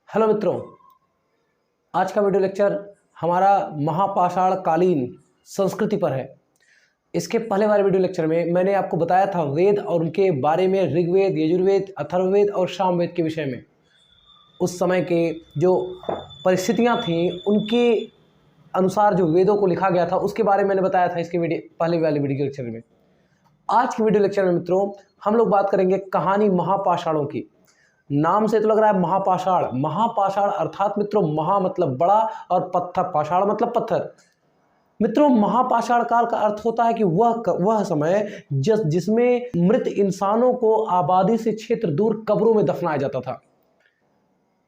Hello मित्रों, आज का वीडियो लेक्चर हमारा महापाषाण कालीन संस्कृति पर है। इसके पहले वाले वीडियो लेक्चर में मैंने आपको बताया था वेद और उनके बारे में, ऋग्वेद, यजुर्वेद, अथर्ववेद और सामवेद के विषय में। उस समय के जो परिस्थितियां थीं उनके अनुसार जो वेदों को लिखा गया था उसके बारे में मैंने बताया था इसके पहले वाले वीडियो लेक्चर में। आज के वीडियो लेक्चर में मित्रों हम लोग बात करेंगे कहानी महापाषाणों की। नाम से तो लग रहा है महापाषाण। महापाषाण अर्थात मित्रों महा मतलब बड़ा और पत्थर, पाषाण मतलब पत्थर। मित्रों महापाषाण काल का अर्थ होता है कि वह समय जिसमें मृत इंसानों को आबादी से क्षेत्र दूर कब्रों में दफनाया जाता था।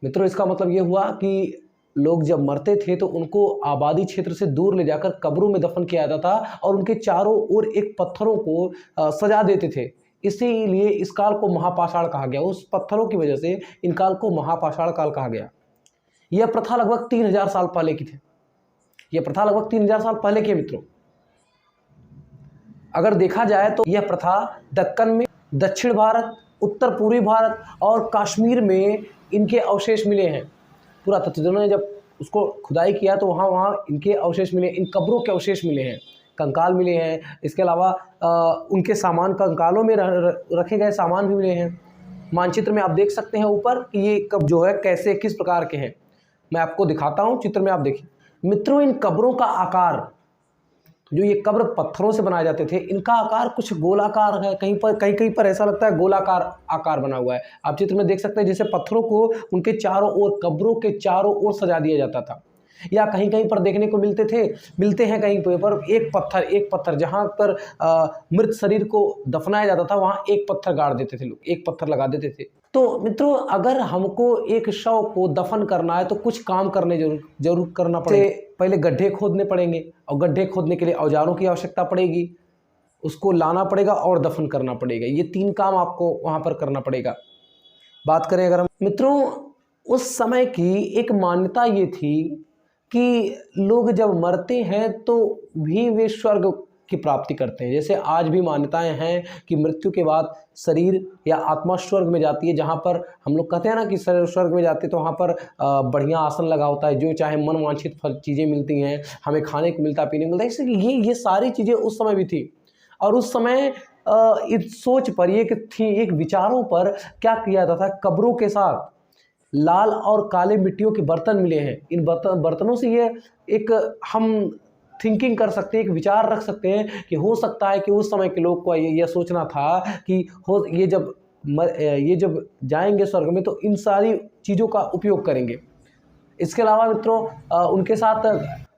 मित्रों इसका मतलब यह हुआ कि लोग जब मरते थे तो उनको आबादी क्षेत्र से दूर ले जाकर कब्रों में दफन किया जाता था और उनके चारों ओर एक पत्थरों को सजा देते थे। इसीलिए इस काल को महापाषाण कहा गया। उस पत्थरों की वजह से इन काल को महापाषाण काल कहा गया। यह प्रथा लगभग 3000 साल पहले की थी। यह प्रथा लगभग 3000 साल पहले की मित्रों। अगर देखा जाए तो यह प्रथा दक्कन में, दक्षिण भारत, उत्तर पूर्वी भारत और कश्मीर में इनके अवशेष मिले हैं। पुरातत्वविदों ने जब उसको खुदाई किया तो वहाँ इनके अवशेष मिले, इन कब्रों के अवशेष मिले हैं, कंकाल मिले हैं। इसके अलावा उनके सामान, कंकालों में रखे गए सामान भी मिले हैं। मानचित्र में आप देख सकते हैं ऊपर कि ये कब जो है कैसे किस प्रकार के हैं। मैं आपको दिखाता हूँ चित्र में, आप देखिए मित्रों। इन कब्रों का आकार, जो ये कब्र पत्थरों से बनाए जाते थे, इनका आकार कुछ गोलाकार है। कहीं पर ऐसा लगता है गोलाकार आकार बना हुआ है। आप चित्र में देख सकते हैं जैसे पत्थरों को उनके चारों ओर, कब्रों के चारों ओर सजा दिया जाता था। या कहीं पर देखने को मिलते हैं कहीं पर एक पत्थर जहाँ पर मृत शरीर को दफनाया जाता था, वहाँ एक पत्थर गाड़ देते थे लोग, एक पत्थर लगा देते थे। तो मित्रों अगर हमको एक शव को दफन करना है तो कुछ काम करने जरूर करना पड़ेगा। पहले गड्ढे खोदने पड़ेंगे और गड्ढे खोदने के लिए औजारों की आवश्यकता पड़ेगी, उसको लाना पड़ेगा और दफन करना पड़ेगा। ये 3 काम आपको वहाँ पर करना पड़ेगा। बात करें अगर हम मित्रों, उस समय की एक मान्यता ये थी कि लोग जब मरते हैं तो भी वे स्वर्ग की प्राप्ति करते हैं। जैसे आज भी मान्यताएं हैं कि मृत्यु के बाद शरीर या आत्मा स्वर्ग में जाती है, जहाँ पर हम लोग कहते हैं ना कि स्वर्ग में जाते हैं तो वहाँ पर बढ़िया आसन लगा होता है, जो चाहे मन वांछित चीज़ें मिलती हैं, हमें खाने को मिलता है, पीने को मिलता है। इसलिए ये सारी चीज़ें उस समय भी थी। और उस समय इस सोच पर, एक विचारों पर क्या किया जाता था, कब्रों के साथ लाल और काले मिट्टियों के बर्तन मिले हैं। इन बर्तनों से ये एक हम थिंकिंग कर सकते हैं, एक विचार रख सकते हैं कि हो सकता है कि उस समय के लोग को ये सोचना था कि ये जब जाएंगे स्वर्ग में तो इन सारी चीज़ों का उपयोग करेंगे। इसके अलावा मित्रों उनके साथ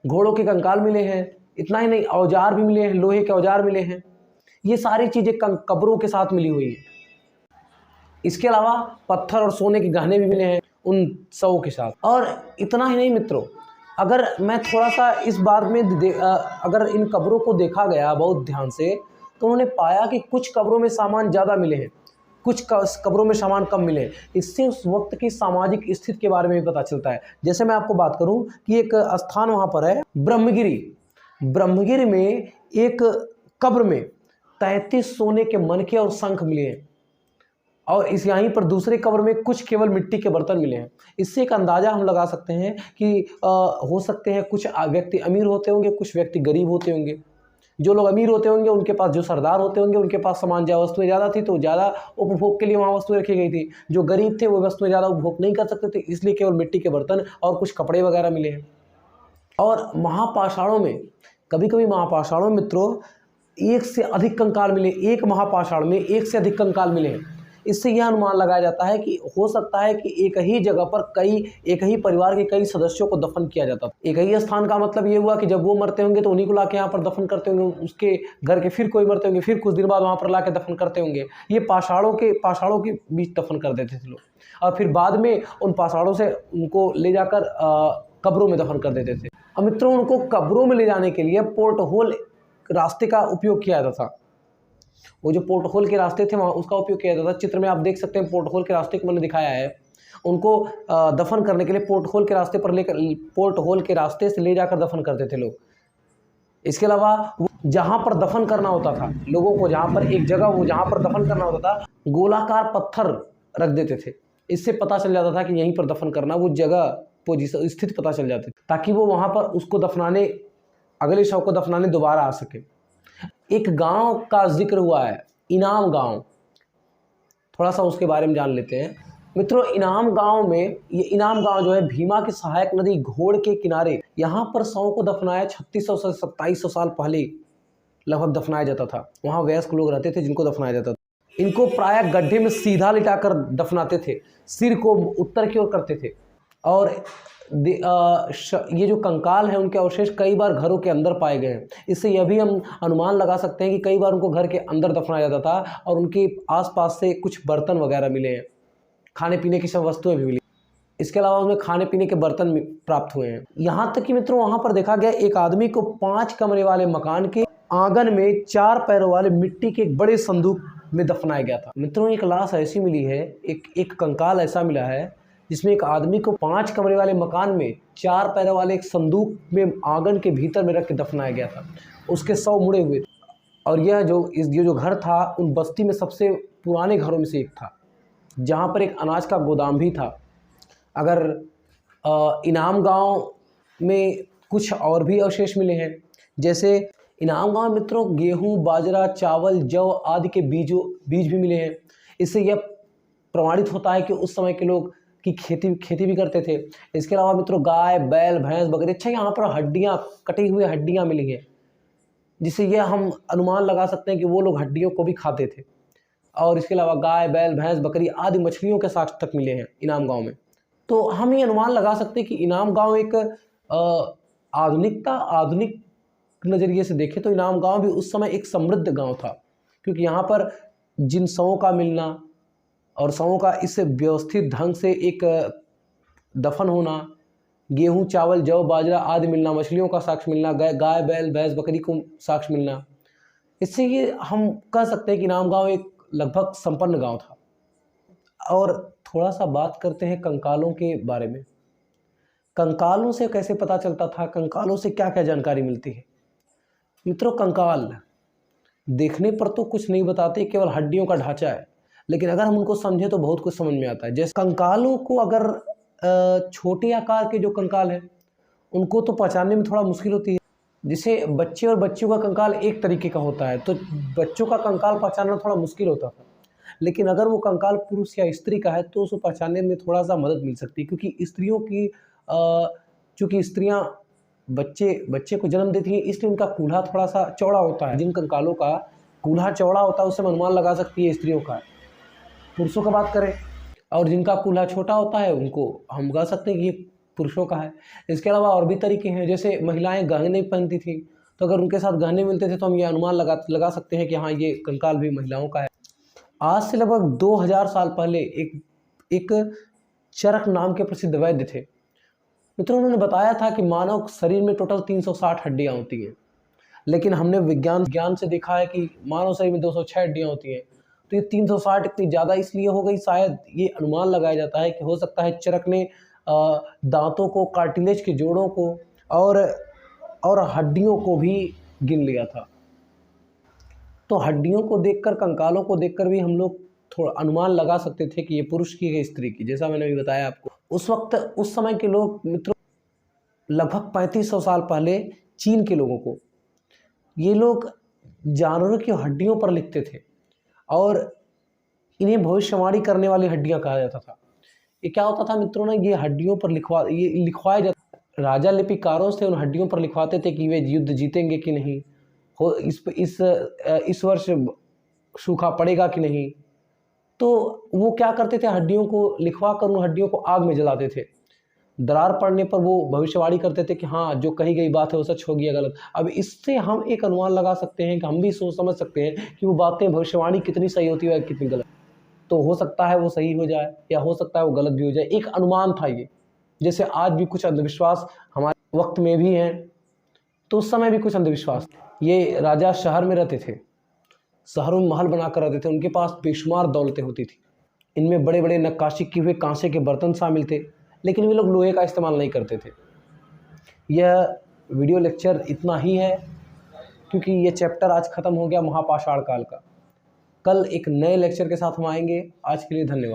घोड़ों के कंकाल मिले हैं। इतना ही नहीं, औजार भी मिले हैं, लोहे के औजार मिले हैं। ये सारी चीज़ें कब्रों के साथ मिली हुई है। इसके अलावा पत्थर और सोने के गहने भी मिले हैं उन शवों के साथ। और इतना ही नहीं मित्रों, अगर मैं थोड़ा सा इस बात में अगर इन कब्रों को देखा गया बहुत ध्यान से तो उन्होंने पाया कि कुछ कब्रों में सामान ज़्यादा मिले हैं, कुछ कब्रों में सामान कम मिले हैं। इससे उस वक्त की सामाजिक स्थिति के बारे में भी पता चलता है। जैसे मैं आपको बात करूं कि एक स्थान वहाँ पर है ब्रह्मगिरी में एक कब्र में 33 सोने के मनके और शंख मिले हैं। और यहीं पर दूसरे कब्र में कुछ केवल मिट्टी के बर्तन मिले हैं। इससे एक अंदाज़ा हम लगा सकते हैं कि हो सकते हैं कुछ व्यक्ति अमीर होते होंगे, कुछ व्यक्ति गरीब होते होंगे। जो लोग अमीर होते होंगे उनके पास, जो सरदार होते होंगे उनके पास सामान वस्तुएं ज़्यादा थी तो ज़्यादा उपभोग के लिए वहाँ वस्तुएं रखी गई थी। जो गरीब थे वो वस्तुएं ज़्यादा उपभोग नहीं कर सकते थे, इसलिए केवल मिट्टी के बर्तन और कुछ कपड़े वगैरह मिले हैं। और महापाषाणों में कभी महापाषाणों में मित्रों एक से अधिक कंकाल मिले। एक महापाषाण में एक से अधिक कंकाल मिले हैं। इससे यह अनुमान लगाया जाता है कि हो सकता है कि एक ही जगह पर एक ही परिवार के कई सदस्यों को दफन किया जाता था। एक ही स्थान का मतलब ये हुआ कि जब वो मरते होंगे तो उन्हीं को लाके यहाँ पर दफन करते होंगे, उसके घर के फिर कोई मरते होंगे, फिर कुछ दिन बाद वहाँ पर लाके दफन करते होंगे। ये पाषाणों के बीच दफन कर देते थे लोग, और फिर बाद में उन पाषाणों से उनको ले जाकर कब्रों में दफन कर देते थे। और मित्रों उनको कब्रों में ले जाने के लिए पोर्ट होल रास्ते का उपयोग किया जाता था। वो जो पोर्ट होल के रास्ते थे वहाँ उसका उपयोग किया जाता था। चित्र में आप देख सकते हैं पोर्ट होल के रास्ते को मैंने दिखाया है। उनको दफन करने के लिए पोर्ट होल के रास्ते से ले जाकर दफन करते थे लोग। इसके अलावा जहाँ पर दफन करना होता था लोगों को, जहाँ पर एक जगह जहाँ पर दफन करना होता था, गोलाकार पत्थर रख देते थे इससे पता चल जाता था कि यहीं पर दफन करना, वो जगह पोजीशन स्थिति पता चल जाती थी, ताकि वो वहाँ पर उसको दफनाने, अगले शव को दफनाने दोबारा आ सके। एक गांव का जिक्र हुआ है, इनाम गांव, थोड़ा सा उसके बारे में जान लेते हैं। मित्रों, इनाम गांव में, ये इनाम गांव जो है भीमा की सहायक नदी घोड़ के किनारे, यहाँ पर शवों को दफनाया 3600 से 2700 साल पहले लगभग दफनाया जाता था। वहाँ वयस्क लोग रहते थे जिनको दफनाया जाता था। इनको प्रायः गड्ढे में सीधा लिटाकर दफनाते थे, सिर को उत्तर की ओर करते थे, और ये जो कंकाल है उनके अवशेष कई बार घरों के अंदर पाए गए हैं। इससे यह भी हम अनुमान लगा सकते हैं कि कई बार उनको घर के अंदर दफनाया जाता था और उनके आसपास से कुछ बर्तन वगैरह मिले हैं, खाने पीने की सब वस्तुएं भी मिली। इसके अलावा उन्हें खाने पीने के बर्तन प्राप्त हुए हैं। यहाँ तक कि मित्रों वहाँ पर देखा गया एक आदमी को 5 कमरे वाले मकान के आंगन में 4 पैरों वाले मिट्टी के एक बड़े संदूक में दफनाया गया था। मित्रों, एक लाश ऐसी मिली है, एक कंकाल ऐसा मिला है जिसमें एक आदमी को 5 कमरे वाले मकान में 4 पैरों वाले एक संदूक में आंगन के भीतर में रख के दफनाया गया था। उसके 100 मुड़े हुए थे, और यह जो घर था उन बस्ती में सबसे पुराने घरों में से एक था, जहाँ पर एक अनाज का गोदाम भी था। अगर इनाम गांव में कुछ और भी अवशेष मिले हैं, जैसे इनाम गांव मित्रों गेहूं, बाजरा, चावल, जौ आदि के बीज भी मिले हैं। इससे यह प्रमाणित होता है कि उस समय के लोग की खेती भी करते थे। इसके अलावा मित्रों गाय, बैल, भैंस, बकरी, अच्छा यहाँ पर हड्डियाँ, कटी हुई हड्डियाँ मिली हैं, जिससे यह हम अनुमान लगा सकते हैं कि वो लोग हड्डियों को भी खाते थे। और इसके अलावा गाय, बैल, भैंस, बकरी आदि मछलियों के साक्ष्य तक मिले हैं इनाम गांव में। तो हम ये अनुमान लगा सकते हैं कि इनाम गांव एक आधुनिक नज़रिए से देखें तो इनाम गांव भी उस समय एक समृद्ध गांव था, क्योंकि यहाँ पर जिन शवों का मिलना और शवों का इस व्यवस्थित ढंग से एक दफन होना, गेहूं, चावल, जौ, बाजरा आदि मिलना, मछलियों का साक्ष्य मिलना, गाय, बैल, भैंस, बकरी को साक्ष्य मिलना, इससे ये हम कह सकते हैं कि इनाम गांव एक लगभग संपन्न गांव था। और थोड़ा सा बात करते हैं कंकालों के बारे में। कंकालों से कैसे पता चलता था, कंकालों से क्या क्या जानकारी मिलती है। मित्रों, कंकाल देखने पर तो कुछ नहीं बताते, केवल हड्डियों का ढांचा है, लेकिन अगर हम उनको समझें तो बहुत कुछ समझ में आता है। जैसे कंकालों को अगर छोटे आकार के जो कंकाल हैं उनको तो पहचानने में थोड़ा मुश्किल होती है। जिसे बच्चे और बच्चियों का कंकाल एक तरीके का होता है, तो बच्चों का कंकाल पहचानना थोड़ा मुश्किल होता था, लेकिन अगर वो कंकाल पुरुष या स्त्री का है तो उसको पहचानने में थोड़ा सा मदद मिल सकती है, क्योंकि स्त्रियों की चूँकि स्त्रियाँ बच्चे को जन्म देती हैं, इसलिए उनका कूल्हा थोड़ा सा चौड़ा होता है। जिन कंकालों का कूल्हा चौड़ा होता है उससे अनुमान लगा सकती है स्त्रियों का। पुरुषों का बात करें, और जिनका कूल्हा छोटा होता है उनको हम कह सकते हैं कि ये पुरुषों का है। इसके अलावा और भी तरीके हैं, जैसे महिलाएं गहने पहनती थी, तो अगर उनके साथ गहने मिलते थे तो हम ये अनुमान लगा सकते हैं कि हाँ, ये कंकाल भी महिलाओं का है। आज से लगभग 2000 साल पहले एक चरक नाम के प्रसिद्ध वैद्य थे। मित्रों, उन्होंने बताया था कि मानव शरीर में टोटल 360 हड्डियाँ होती हैं, लेकिन हमने विज्ञान से देखा है कि मानव शरीर में 206 हड्डियाँ होती हैं। तो ये 360 इतनी ज़्यादा इसलिए हो गई, शायद ये अनुमान लगाया जाता है कि हो सकता है चरक ने दांतों को, कार्टिलेज के जोड़ों को और हड्डियों को भी गिन लिया था। तो हड्डियों को देखकर, कंकालों को देखकर भी हम लोग थोड़ा अनुमान लगा सकते थे कि ये पुरुष की है, स्त्री की, जैसा मैंने अभी बताया आपको। उस समय के लोग मित्रों लगभग 3500 साल पहले चीन के लोगों को, ये लोग जानवरों की हड्डियों पर लिखते थे और इन्हें भविष्यवाणी करने वाली हड्डियां कहा जाता था। ये क्या होता था मित्रों ना, ये हड्डियों पर लिखवाया जाता। राजा लिपिकारों से उन हड्डियों पर लिखवाते थे कि वे युद्ध जीतेंगे कि नहीं, हो इस वर्ष सूखा पड़ेगा कि नहीं। तो वो क्या करते थे, हड्डियों को लिखवा कर उन हड्डियों को आग में जलाते थे। दरार पड़ने पर वो भविष्यवाणी करते थे कि हाँ, जो कही गई बात है वो सच होगी या गलत। अब इससे हम एक अनुमान लगा सकते हैं कि हम भी सोच समझ सकते हैं कि वो बातें, भविष्यवाणी कितनी सही होती है या कितनी गलत। तो हो सकता है वो सही हो जाए या हो सकता है वो गलत भी हो जाए, एक अनुमान था ये। जैसे आज भी कुछ अंधविश्वास हमारे वक्त में भी हैं, तो उस समय भी कुछ अंधविश्वास। ये राजा शहर में रहते थे, शहरों में महल बनाकर रहते थे, उनके पास बेशुमार दौलतें होती थी। इनमें बड़े बड़े नक्काशी किए हुए कांसे के बर्तन शामिल थे, लेकिन वे लोग लोहे का इस्तेमाल नहीं करते थे। यह वीडियो लेक्चर इतना ही है, क्योंकि ये चैप्टर आज ख़त्म हो गया महापाषाण काल का। कल एक नए लेक्चर के साथ हम आएंगे। आज के लिए धन्यवाद।